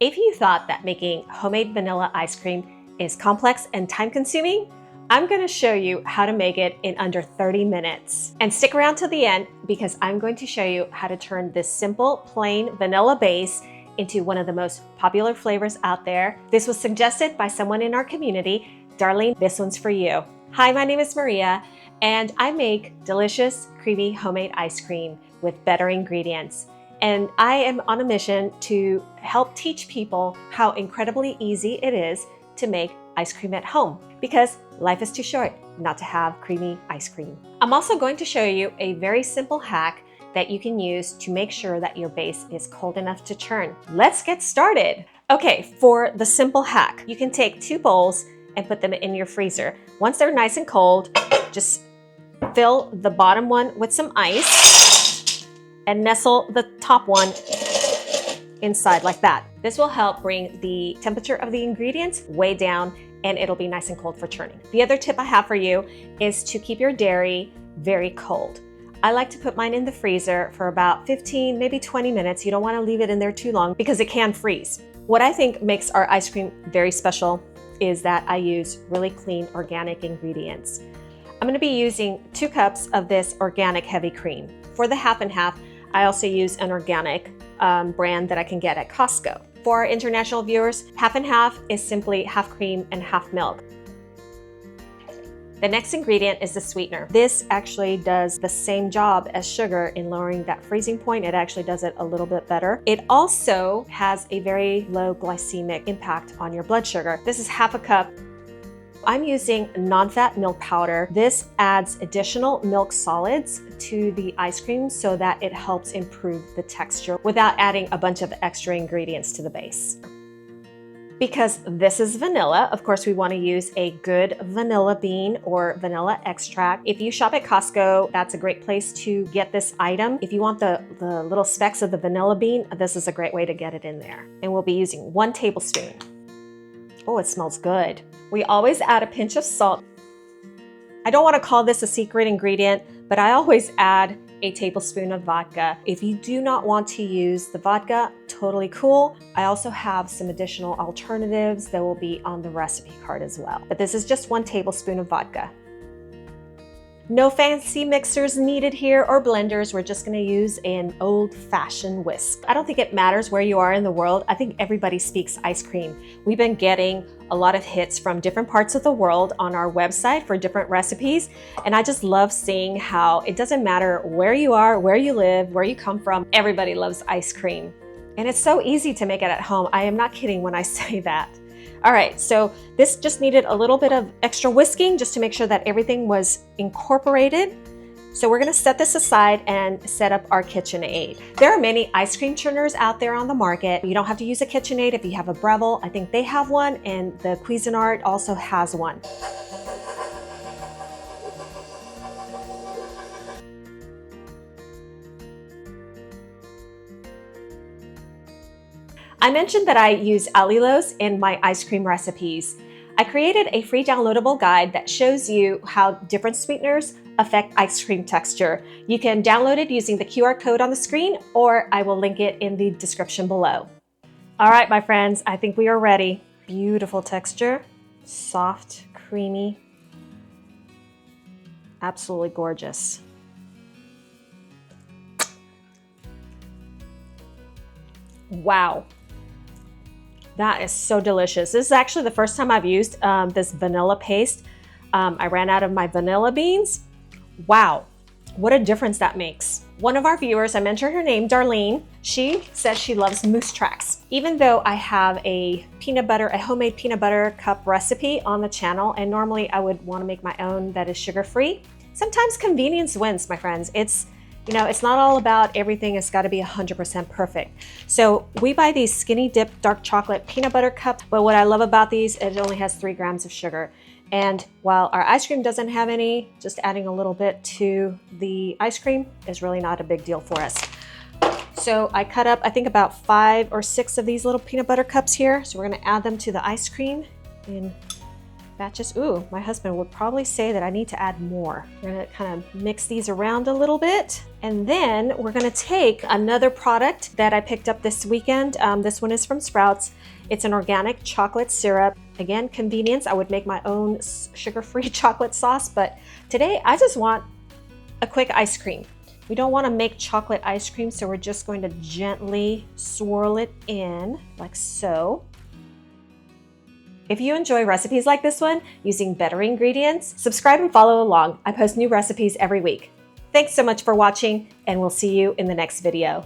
If you thought that making homemade vanilla ice cream is complex and time-consuming, I'm going to show you how to make it in under 30 minutes. And stick around till the end because I'm going to show you how to turn this simple, plain vanilla base into one of the most popular flavors out there. This was suggested by someone in our community. Darlene, this one's for you. Hi, my name is Maria, and I make delicious, creamy homemade ice cream with better ingredients. And I am on a mission to help teach people how incredibly easy it is to make ice cream at home, because life is too short not to have creamy ice cream. I'm also going to show you a very simple hack that you can use to make sure that your base is cold enough to churn. Let's get started. Okay, for the simple hack, you can take 2 bowls and put them in your freezer. Once they're nice and cold, just fill the bottom one with some ice and nestle the top one inside like that. This will help bring the temperature of the ingredients way down, and it'll be nice and cold for churning. The other tip I have for you is to keep your dairy very cold. I like to put mine in the freezer for about 15, maybe 20 minutes. You don't want to leave it in there too long because it can freeze. What I think makes our ice cream very special is that I use really clean organic ingredients. I'm going to be using 2 cups of this organic heavy cream. For the half and half, I also use an organic brand that I can get at Costco. For our international viewers, half and half is simply half cream and half milk. The next ingredient is the sweetener. This actually does the same job as sugar in lowering that freezing point. It actually does it a little bit better. It also has a very low glycemic impact on your blood sugar. This is half a cup. I'm using non-fat milk powder. This adds additional milk solids to the ice cream so that it helps improve the texture without adding a bunch of extra ingredients to the base. Because this is vanilla, of course, we want to use a good vanilla bean or vanilla extract. If you shop at Costco, that's a great place to get this item. If you want the little specks of the vanilla bean, this is a great way to get it in there. And we'll be using 1 tablespoon. Oh, it smells good. We always add a pinch of salt. I don't want to call this a secret ingredient, but I always add a tablespoon of vodka. If you do not want to use the vodka, totally cool. I also have some additional alternatives that will be on the recipe card as well. But this is just 1 tablespoon of vodka. No fancy mixers needed here or blenders. We're just going to use an old-fashioned whisk. I don't think it matters where you are in the world. I think everybody speaks ice cream. We've been getting a lot of hits from different parts of the world on our website for different recipes. And I just love seeing how it doesn't matter where you are, where you live, where you come from, everybody loves ice cream. And it's so easy to make it at home. I am not kidding when I say that. All right, so this just needed a little bit of extra whisking just to make sure that everything was incorporated. So we're gonna set this aside and set up our KitchenAid. There are many ice cream churners out there on the market. You don't have to use a KitchenAid if you have a Breville. I think they have one, and the Cuisinart also has one. I mentioned that I use allulose in my ice cream recipes. I created a free downloadable guide that shows you how different sweeteners affect ice cream texture. You can download it using the QR code on the screen, or I will link it in the description below. All right, my friends, I think we are ready. Beautiful texture, soft, creamy, absolutely gorgeous. Wow. That is so delicious. This is actually the first time I've used this vanilla paste. I ran out of my vanilla beans. Wow, what a difference that makes. One of our viewers, I mentioned her name, Darlene, she says she loves Moose Tracks. Even though I have a homemade peanut butter cup recipe on the channel, and normally I would want to make my own that is sugar-free, sometimes convenience wins, my friends. You know, it's not all about everything. It's got to be 100% perfect. So we buy these skinny dip dark chocolate peanut butter cups, but what I love about these, it only has 3 grams of sugar. And while our ice cream doesn't have any, just adding a little bit to the ice cream is really not a big deal for us. So I cut up, I think about 5 or 6 of these little peanut butter cups here. So we're gonna add them to the ice cream in That just, ooh, my husband would probably say that I need to add more. We're gonna kind of mix these around a little bit. And then we're gonna take another product that I picked up this weekend. This one is from Sprouts. It's an organic chocolate syrup. Again, convenience. I would make my own sugar-free chocolate sauce, but today I just want a quick ice cream. We don't want to make chocolate ice cream, so we're just going to gently swirl it in like so. If you enjoy recipes like this one using better ingredients, subscribe and follow along. I post new recipes every week. Thanks so much for watching, and we'll see you in the next video.